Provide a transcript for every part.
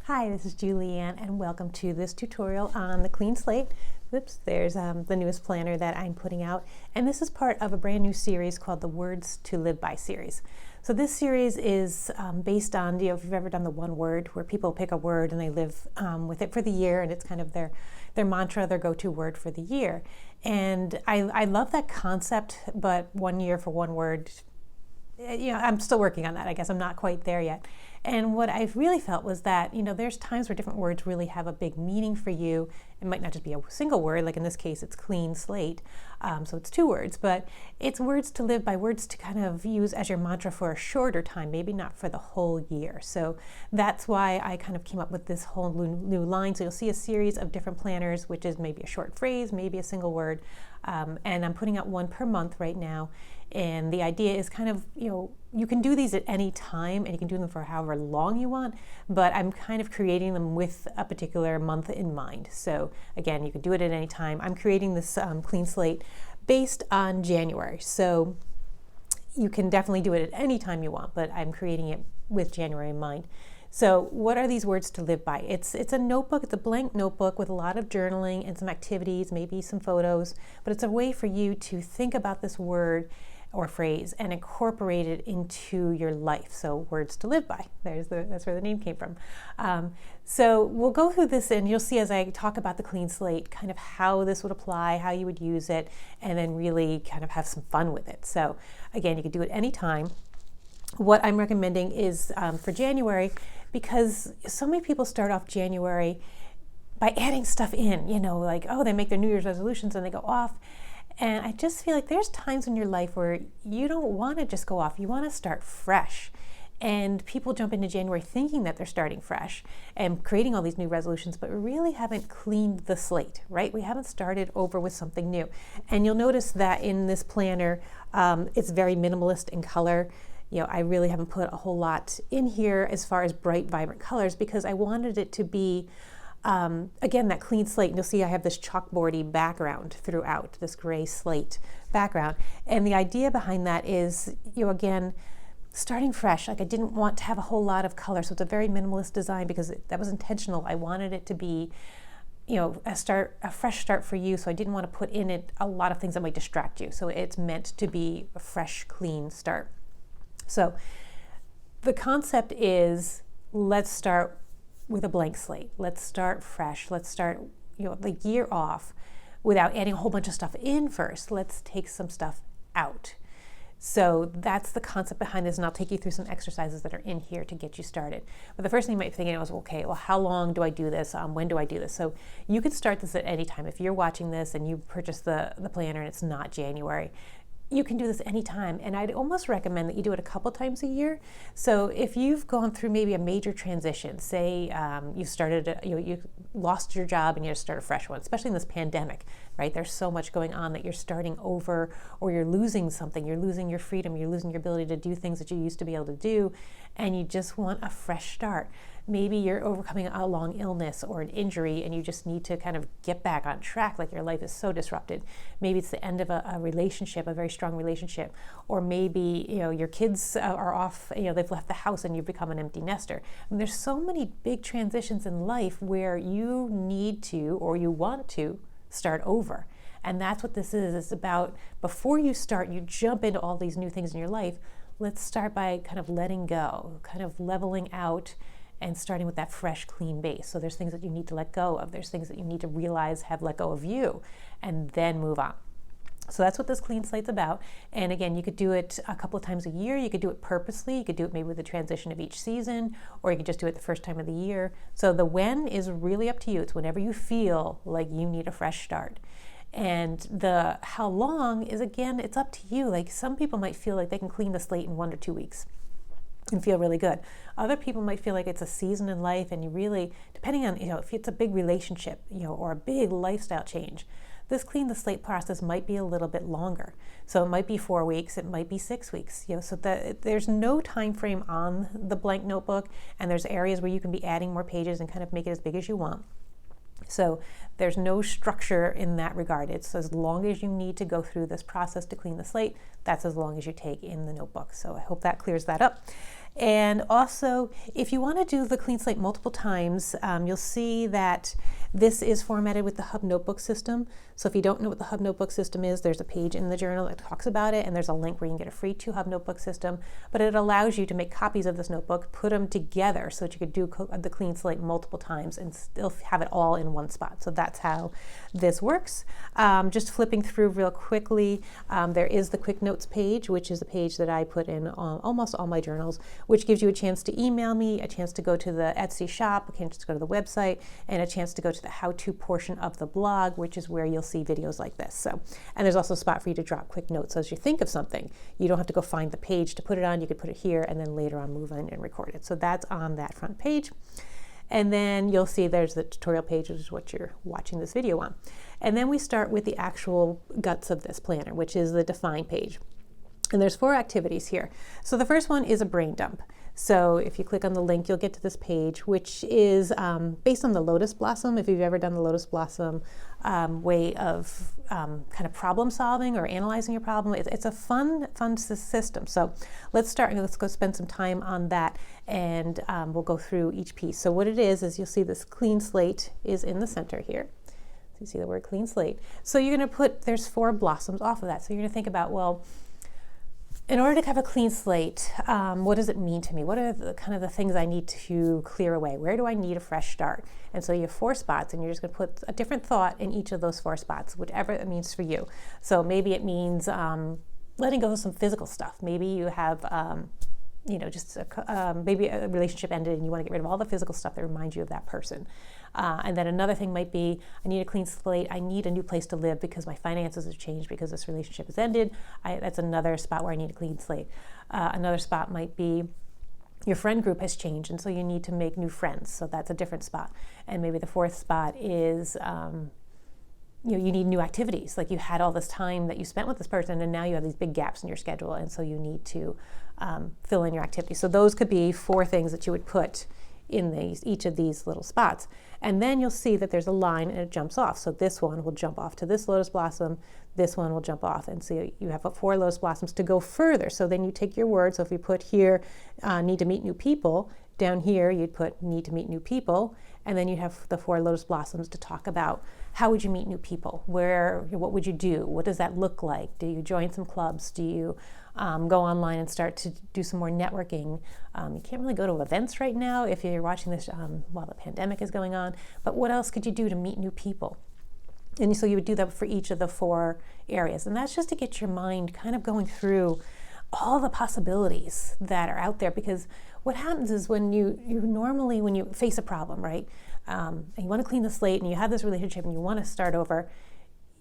Hi, this is Julianne and welcome to this tutorial on the Clean Slate. Oops, there's the newest planner that I'm putting out, and this is part of a brand new series called the Words to Live By series. So this series is based on, if you've ever done the one word, where people pick a word and they live with it for the year, and it's kind of their mantra, their go-to word for the year. And I love that concept, but 1 year for one word, I'm still working on that. I guess I'm not quite there yet. And what I really felt was that, there's times where different words really have a big meaning for you. It might not just be a single word, like in this case, it's clean slate. So it's 2 words, but it's words to live by, words to kind of use as your mantra for a shorter time, maybe not for the whole year. So that's why I kind of came up with this whole new line. So you'll see a series of different planners, which is maybe a short phrase, maybe a single word. And I'm putting out one per month right now. And the idea is kind of, you can do these at any time and you can do them for however long you want, but I'm kind of creating them with a particular month in mind. So again, you can do it at any time. I'm creating this clean slate based on January. So you can definitely do it at any time you want, but I'm creating it with January in mind. So what are these words to live by? It's a notebook, it's a blank notebook with a lot of journaling and some activities, maybe some photos, but it's a way for you to think about this word or phrase and incorporate it into your life. So words to live by, that's where the name came from. So we'll go through this and you'll see as I talk about the clean slate, kind of how this would apply, how you would use it, and then really kind of have some fun with it. So again, you can do it anytime. What I'm recommending is for January, because so many people start off January by adding stuff in, like, they make their New Year's resolutions and they go off. And I just feel like there's times in your life where you don't want to just go off. You want to start fresh. And people jump into January thinking that they're starting fresh and creating all these new resolutions, but we really haven't cleaned the slate, right? We haven't started over with something new. And you'll notice that in this planner, it's very minimalist in color. I really haven't put a whole lot in here as far as bright, vibrant colors because I wanted it to be again, that clean slate. And you'll see I have this chalkboardy background throughout, this gray slate background. And the idea behind that is, again, starting fresh. Like I didn't want to have a whole lot of color. So it's a very minimalist design because that was intentional. I wanted it to be, a fresh start for you. So I didn't want to put in it a lot of things that might distract you. So it's meant to be a fresh, clean start. So the concept is, let's start with a blank slate. Let's start fresh. Let's start, the year off without adding a whole bunch of stuff in first. Let's take some stuff out. So that's the concept behind this, and I'll take you through some exercises that are in here to get you started. But the first thing you might be thinking is, okay, well, how long do I do this? When do I do this? So you can start this at any time. If you're watching this and you purchase the planner and it's not January, you can do this anytime, and I'd almost recommend that you do it a couple times a year. So if you've gone through maybe a major transition, say you lost your job and you just start a fresh one, especially in this pandemic, right? There's so much going on that you're starting over, or you're losing something, you're losing your freedom, you're losing your ability to do things that you used to be able to do, and you just want a fresh start. Maybe you're overcoming a long illness or an injury and you just need to kind of get back on track, like your life is so disrupted. Maybe it's the end of a relationship, a very strong relationship, or maybe your kids are off, they've left the house and you've become an empty nester. There's so many big transitions in life where you need to, or you want to, start over. And that's what this is. It's about, before you start, you jump into all these new things in your life. Let's start by kind of letting go, kind of leveling out, and starting with that fresh, clean base. So there's things that you need to let go of. There's things that you need to realize have let go of you, and then move on. So that's what this clean slate's about. And again, you could do it a couple of times a year. You could do it purposely. You could do it maybe with the transition of each season, or you could just do it the first time of the year. So the when is really up to you. It's whenever you feel like you need a fresh start. And the how long is, again, it's up to you. Like some people might feel like they can clean the slate in 1 to 2 weeks and feel really good. Other people might feel like it's a season in life, and you really, depending on, if it's a big relationship, or a big lifestyle change, this clean the slate process might be a little bit longer. So it might be 4 weeks, it might be 6 weeks, so that there's no time frame on the blank notebook, and there's areas where you can be adding more pages and kind of make it as big as you want. So there's no structure in that regard. It's as long as you need to go through this process to clean the slate, that's as long as you take in the notebook. So I hope that clears that up. And also, if you want to do the Clean Slate multiple times, you'll see that this is formatted with the Hub Notebook system. So if you don't know what the Hub Notebook system is, there's a page in the journal that talks about it, and there's a link where you can get a free 2 Hub Notebook system. But it allows you to make copies of this notebook, put them together so that you could do the Clean Slate multiple times and still have it all in one spot. So that's how this works. Just flipping through real quickly, there is the Quick Notes page, which is a page that I put in almost all my journals, which gives you a chance to email me, a chance to go to the Etsy shop, a chance to go to the website, and a chance to go to the how-to portion of the blog, which is where you'll see videos like this. So, and there's also a spot for you to drop quick notes. So as you think of something, you don't have to go find the page to put it on. You could put it here and then later on move in and record it. So that's on that front page. And then you'll see there's the tutorial page, which is what you're watching this video on. And then we start with the actual guts of this planner, which is the define page. And there's 4 activities here. So the first one is a brain dump. So if you click on the link, you'll get to this page, which is based on the lotus blossom. If you've ever done the lotus blossom way of kind of problem solving or analyzing your problem, it's a fun system. So let's start and let's go spend some time on that, and we'll go through each piece. So what it is you'll see this clean slate is in the center here. So you see the word clean slate. So you're going to put, there's 4 blossoms off of that. So you're going to think about, well, in order to have a clean slate, what does it mean to me? What are the kind of the things I need to clear away? Where do I need a fresh start? And so you have 4 spots, and you're just going to put a different thought in each of those 4 spots, whatever it means for you. So maybe it means letting go of some physical stuff. Maybe you have maybe a relationship ended and you want to get rid of all the physical stuff that reminds you of that person. And then another thing might be, I need a clean slate. I need a new place to live because my finances have changed because this relationship has ended. That's another spot where I need a clean slate. Another spot might be your friend group has changed, and so you need to make new friends. So that's a different spot. And maybe the 4th spot is you need new activities. Like you had all this time that you spent with this person, and now you have these big gaps in your schedule, and so you need to fill in your activities. So those could be 4 things that you would put in each of these little spots. And then you'll see that there's a line and it jumps off. So this one will jump off to this lotus blossom, this one will jump off, and so you have 4 lotus blossoms to go further. So then you take your word. So if you put here, need to meet new people, down here you'd put need to meet new people, and then you have the 4 lotus blossoms to talk about how would you meet new people, what would you do, what does that look like, do you join some clubs, do you go online and start to do some more networking. You can't really go to events right now if you're watching this while the pandemic is going on, but what else could you do to meet new people? And so you would do that for each of the 4 areas, and that's just to get your mind kind of going through all the possibilities that are out there. Because what happens is when you normally, when you face a problem, right, and you want to clean the slate and you have this relationship and you want to start over,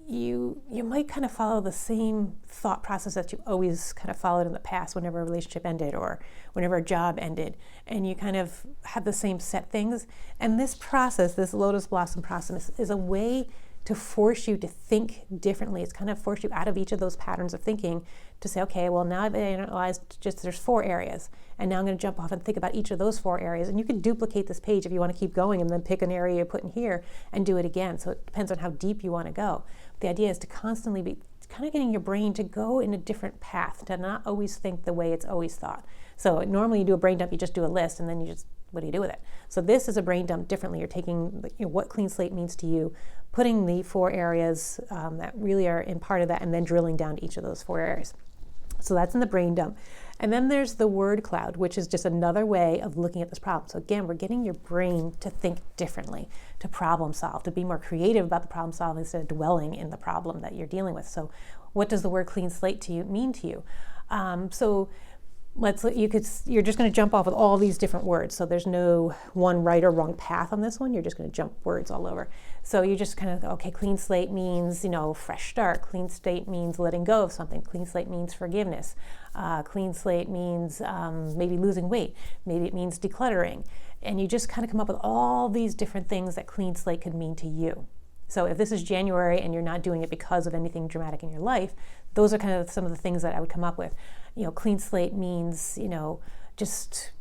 you might kind of follow the same thought process that you always kind of followed in the past whenever a relationship ended or whenever a job ended, and you kind of have the same set things. And this process, this lotus blossom process, is a way to force you to think differently. It's kind of force you out of each of those patterns of thinking to say, okay, well, now I've analyzed there's 4 areas, and now I'm going to jump off and think about each of those 4 areas. And you can duplicate this page if you want to keep going and then pick an area you put in here and do it again. So it depends on how deep you want to go. The idea is to constantly be kind of getting your brain to go in a different path, to not always think the way it's always thought. So normally you do a brain dump, you just do a list, and then what do you do with it? So this is a brain dump differently. You're taking what clean slate means to you, putting the 4 areas that really are in part of that, and then drilling down to each of those 4 areas. So that's in the brain dump. And then there's the word cloud, which is just another way of looking at this problem. So again, we're getting your brain to think differently, to problem solve, to be more creative about the problem solving instead of dwelling in the problem that you're dealing with. So what does the word clean slate mean to you? You're just going to jump off with all these different words. So there's no one right or wrong path on this one. You're just going to jump words all over. So you just kind of go, okay, clean slate means, fresh start. Clean slate means letting go of something. Clean slate means forgiveness. Clean slate means maybe losing weight. Maybe it means decluttering. And you just kind of come up with all these different things that clean slate could mean to you. So if this is January and you're not doing it because of anything dramatic in your life, those are kind of some of the things that I would come up with. Clean slate means, just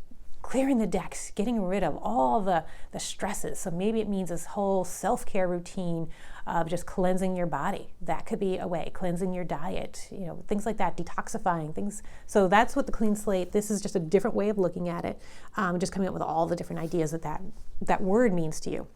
clearing the decks, getting rid of all the stresses. So maybe it means this whole self-care routine of just cleansing your body. That could be a way, cleansing your diet, things like that, detoxifying things. So that's what the clean slate, this is just a different way of looking at it, just coming up with all the different ideas that word means to you.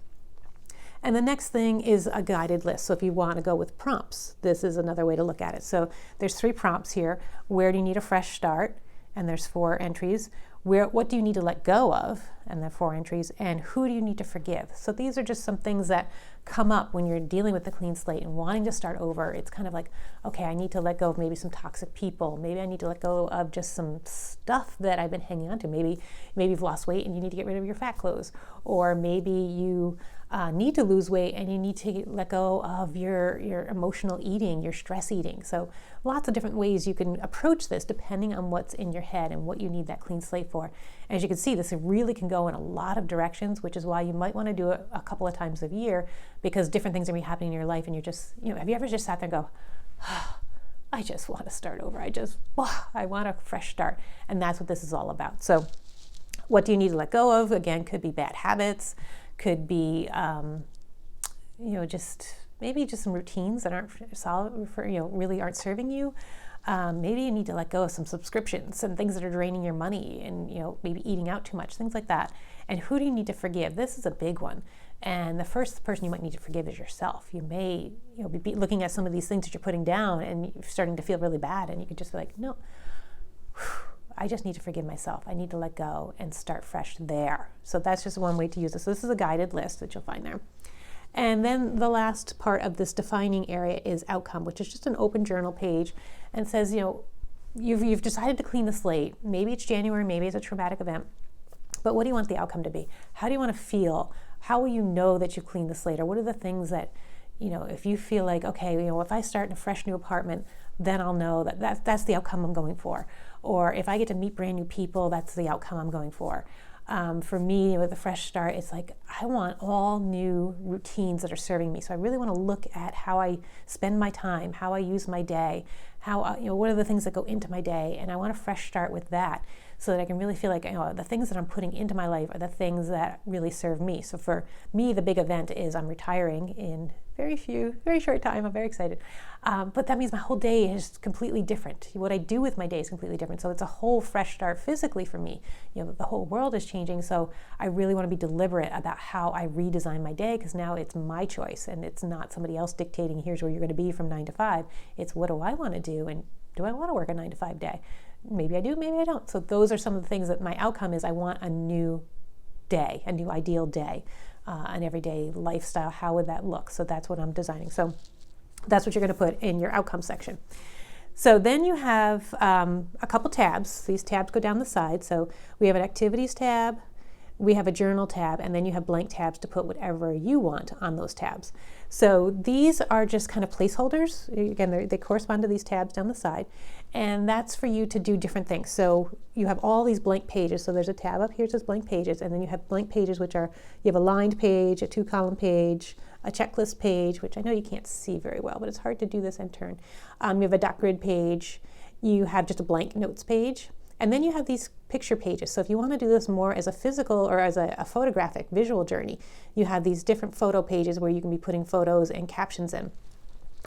And the next thing is a guided list. So if you want to go with prompts, this is another way to look at it. So there's 3 prompts here. Where do you need a fresh start? And there's 4 entries. What do you need to let go of? And there are 4 entries. And who do you need to forgive? So these are just some things that come up when you're dealing with the clean slate and wanting to start over. It's kind of like, okay, I need to let go of maybe some toxic people. Maybe I need to let go of just some stuff that I've been hanging on to. Maybe you've lost weight and you need to get rid of your fat clothes. Or maybe you need to lose weight and you need to let go of your emotional eating, your stress eating. So lots of different ways you can approach this depending on what's in your head and what you need that clean slate for. As you can see, this really can go in a lot of directions, which is why you might want to do it a couple of times a year, because different things are going to be happening in your life and you're just, have you ever just sat there and go, I just want to start over. I want a fresh start. And that's what this is all about. So what do you need to let go of? Again, could be bad habits, could be, just maybe just some routines that aren't solid for, really aren't serving you. Maybe you need to let go of some subscriptions and things that are draining your money and, maybe eating out too much, things like that. And who do you need to forgive? This is a big one. And the first person you might need to forgive is yourself. You may, be looking at some of these things that you're putting down and you're starting to feel really bad, and you could just be like, no, I just need to forgive myself. I need to let go and start fresh there. So that's just one way to use this. So this is a guided list that you'll find there. And then the last part of this defining area is outcome, which is just an open journal page and says, you've decided to clean the slate. Maybe it's January, maybe it's a traumatic event, but what do you want the outcome to be? How do you want to feel? How will you know that you've cleaned the slate? Or what are the things that, if you feel like, okay, if I start in a fresh new apartment, then I'll know that's the outcome I'm going for. Or if I get to meet brand new people, that's the outcome I'm going for. For me, with a fresh start, it's like I want all new routines that are serving me. So I really want to look at how I spend my time, how I use my day, how what are the things that go into my day, and I want a fresh start with that, so that I can really feel like the things that I'm putting into my life are the things that really serve me. So for me, the big event is I'm retiring in very short time. I'm very excited. But that means my whole day is completely different. What I do with my day is completely different. So it's a whole fresh start physically for me. The whole world is changing. So I really want to be deliberate about how I redesign my day, because now it's my choice and it's not somebody else dictating, here's where you're going to be from 9 to 5. It's what do I want to do, and do I want to work a 9 to 5 day? Maybe I do, maybe I don't. So those are some of the things that my outcome is. I want a new day, a new ideal day. An everyday lifestyle, how would that look? So that's what I'm designing. So that's what you're going to put in your outcome section. So then you have a couple tabs. These tabs go down the side. So we have an activities tab, we have a journal tab, and then you have blank tabs to put whatever you want on those tabs. So these are just kind of placeholders. Again, they correspond to these tabs down the side, and that's for you to do different things. So you have all these blank pages. So there's a tab up here that says blank pages, and then you have blank pages, which are, you have a lined page, a 2-column page, a checklist page, which I know you can't see very well, but it's hard to do this and turn. You have a dot grid page. You have just a blank notes page. And then you have these picture pages. So if you want to do this more as a physical or as a photographic visual journey, you have these different photo pages where you can be putting photos and captions in.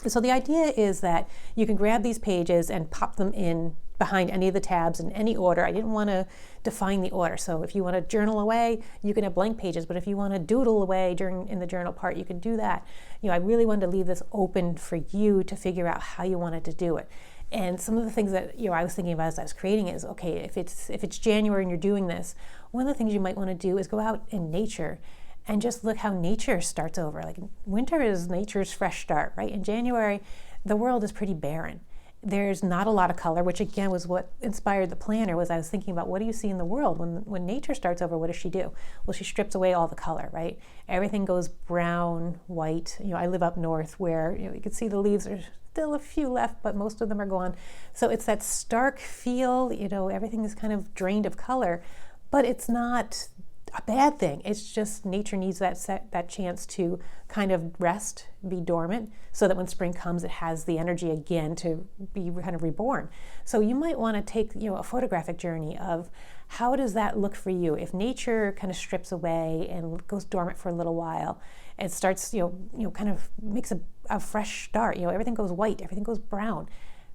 And so the idea is that you can grab these pages and pop them in behind any of the tabs in any order. I didn't want to define the order. So if you want to journal away, you can have blank pages, but if you want to doodle away in the journal part, you can do that. I really wanted to leave this open for you to figure out how you wanted to do it. And some of the things that I was thinking about as I was creating is, okay, if it's January and you're doing this, one of the things you might want to do is go out in nature and just look how nature starts over. Like winter is nature's fresh start, right? In January, the world is pretty barren. There's not a lot of color, which again was what inspired the planner. Was I was thinking about, what do you see in the world when nature starts over? What does she do? Well, she strips away all the color, right? Everything goes brown, white. I live up north where you can see the leaves are still a few left, but most of them are gone. So it's that stark feel. Everything is kind of drained of color, but it's not a bad thing. It's just nature needs that chance to kind of rest, be dormant, so that when spring comes, it has the energy again to be kind of reborn. So you might want to take a photographic journey of How does that look for you? If nature kind of strips away and goes dormant for a little while and starts, kind of makes a fresh start, everything goes white, everything goes brown.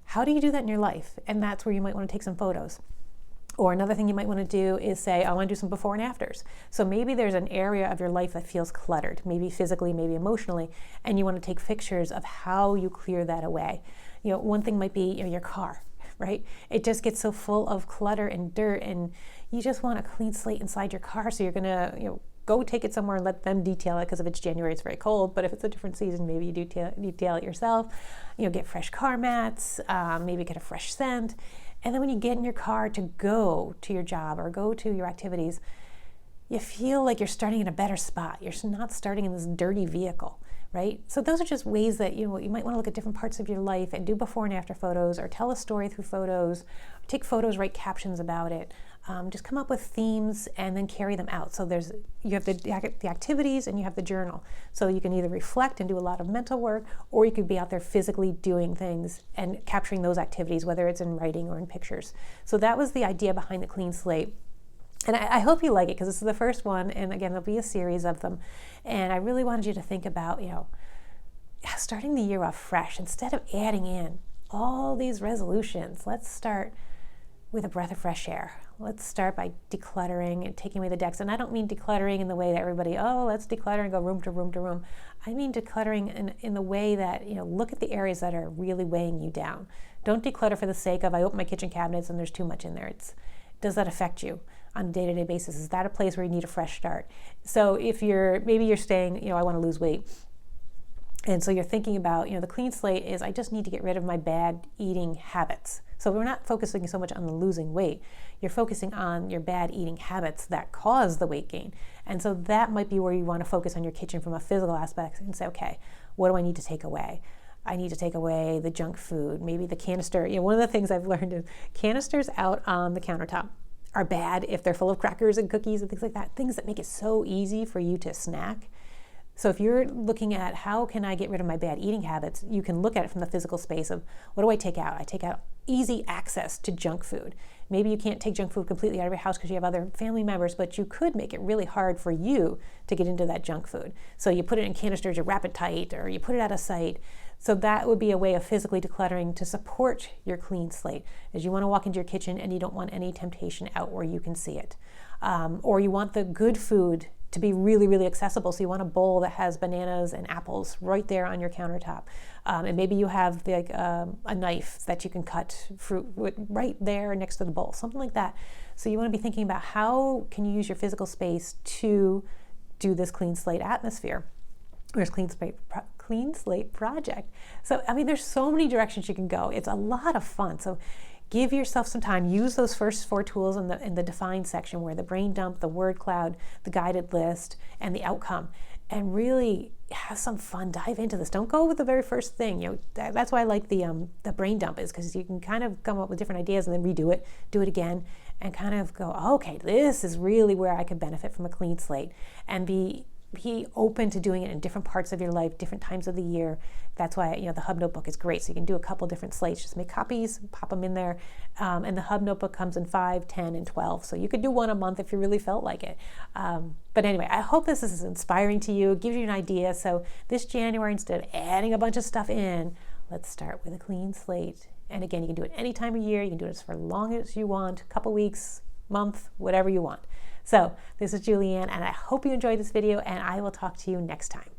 How do you do that in your life? And that's where you might want to take some photos. Or another thing you might want to do is say, I want to do some before and afters. So maybe there's an area of your life that feels cluttered, maybe physically, maybe emotionally, and you want to take pictures of how you clear that away. One thing might be your car, right? It just gets so full of clutter and dirt, and you just want a clean slate inside your car. So you're going to, go take it somewhere and let them detail it, because if it's January, it's very cold. But if it's a different season, maybe you detail it yourself. Get fresh car mats, maybe get a fresh scent. And then when you get in your car to go to your job or go to your activities, you feel like you're starting in a better spot. You're not starting in this dirty vehicle, right? So those are just ways that you might want to look at different parts of your life and do before and after photos, or tell a story through photos, take photos, write captions about it. Just come up with themes and then carry them out. So you have the activities and you have the journal. So you can either reflect and do a lot of mental work, or you could be out there physically doing things and capturing those activities, whether it's in writing or in pictures. So that was the idea behind the Clean Slate. And I hope you like it, because this is the first one. And again, there'll be a series of them. And I really wanted you to think about, starting the year off fresh. Instead of adding in all these resolutions, let's start with a breath of fresh air. Let's start by decluttering and taking away the decks. And I don't mean decluttering in the way that everybody, let's declutter and go room to room to room. I mean decluttering in the way that, look at the areas that are really weighing you down. Don't declutter for the sake of, I open my kitchen cabinets and there's too much in there. Does that affect you on a day-to-day basis? Is that a place where you need a fresh start? So if maybe you're saying, I want to lose weight. And so you're thinking about, the clean slate is, I just need to get rid of my bad eating habits. So we're not focusing so much on the losing weight. You're focusing on your bad eating habits that cause the weight gain. And so that might be where you want to focus on your kitchen from a physical aspect and say, okay, what do I need to take away? I need to take away the junk food, maybe the canister. One of the things I've learned is canisters out on the countertop are bad if they're full of crackers and cookies and things like that, things that make it so easy for you to snack. So if you're looking at how can I get rid of my bad eating habits, you can look at it from the physical space of, what do I take out? I take out easy access to junk food. Maybe you can't take junk food completely out of your house because you have other family members, but you could make it really hard for you to get into that junk food. So you put it in canisters, you wrap it tight, or you put it out of sight. So that would be a way of physically decluttering to support your clean slate, as you want to walk into your kitchen and you don't want any temptation out where you can see it. Or you want the good food to be really, really accessible. So you want a bowl that has bananas and apples right there on your countertop. And maybe you have a knife that you can cut fruit with right there next to the bowl, something like that. So you want to be thinking about how can you use your physical space to do this clean slate atmosphere, or this clean slate project. So, there's so many directions you can go. It's a lot of fun. So give yourself some time. Use those first 4 tools in the define section, where the brain dump, the word cloud, the guided list, and the outcome, and really have some fun. Dive into this. Don't go with the very first thing. That's why I like the brain dump, is because you can kind of come up with different ideas and then redo it, do it again, and kind of go, okay, this is really where I could benefit from a clean slate, and be open to doing it in different parts of your life, different times of the year. That's why the Hub Notebook is great. So you can do a couple different slates, just make copies, pop them in there. And the Hub Notebook comes in 5, 10, and 12. So you could do one a month if you really felt like it. But anyway, I hope this is inspiring to you. It gives you an idea. So this January, instead of adding a bunch of stuff in, let's start with a clean slate. And again, you can do it any time of year. You can do it for as long as you want, a couple weeks, month, whatever you want. So this is Julianne, and I hope you enjoyed this video, and I will talk to you next time.